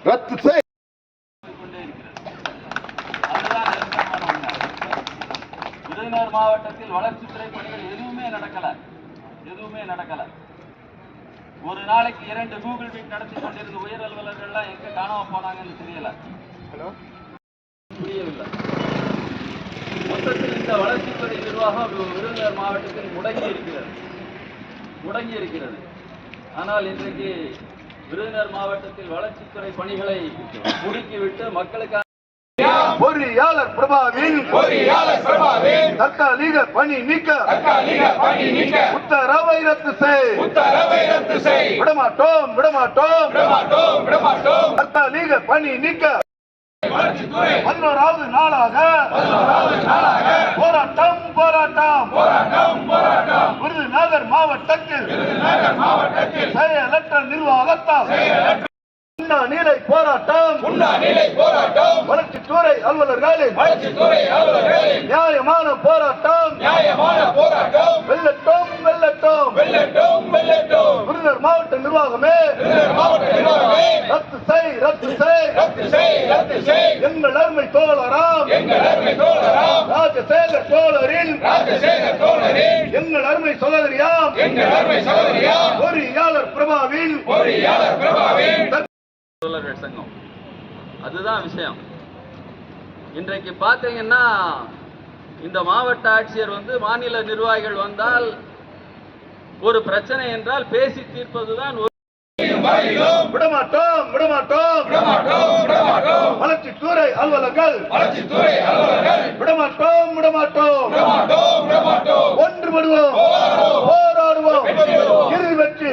ரத்து செய். விருதுநகர் மாவட்டத்தில் வளர்ச்சித்துறை பணிகள் எதுவுமே நடக்கல. ஒரு நாளைக்கு 2 கூகுள் மீட் நடத்தி கொண்டிருந்த உயர் அலுவலர்கள்லாம் எங்க காணாம போனாங்கன்னு தெரியல. புரியவில்லை. மொத்தத்தில் இந்த வளர்ச்சித்துறை நிர்வாகம் விருதுநகர் மாவட்டத்தில் முடங்கி இருக்கிறது. ஆனால் இன்றைக்கு விருதுநகர் மாவட்டத்தில் வளர்ச்சித்துறை பணிகளை முடுக்கிவிட்டு மக்களுக்கான பொறியாளர் பிரபாவின் தற்காலிக பணி நீக்க உத்தரவை ரத்து செய். விடமாட்டோம். தற்காலிக பணி நீக்க 11வது நாளாக போராட்டம். விருதுநகர் மாவட்டத்தில் செயலற்ற நிர்வாகத்தால் உண்ணாநிலை போராட்டம். வளர்ச்சித்துறை அலுவலர்களின் நியாயமான போராட்டம் வெல்லட்டும். விருதுநகர் மாவட்ட நிர்வாகமே ரத்து செய். எங்கள் அருமை தோழராம் ராஜசேகர் தோழரின் எங்கள் அருமை சகோதரியாம் பொறியாளர் பிரபாவின் சங்கம். அதுதான் விஷயம். இன்றைக்கு பார்த்தீங்கன்னா இந்த மாவட்ட ஆட்சியர் மாநில நிர்வாகிகள் வந்தால் ஒரு பிரச்சனை என்றால் பேசி தீர்ப்பதுதான். விடமாட்டோம். வளர்ச்சித்துறை அலுவலர்கள் விடமாட்டோம். ஒன்றுபடுவோம், போராடுவோம், இறுதி வெற்றி.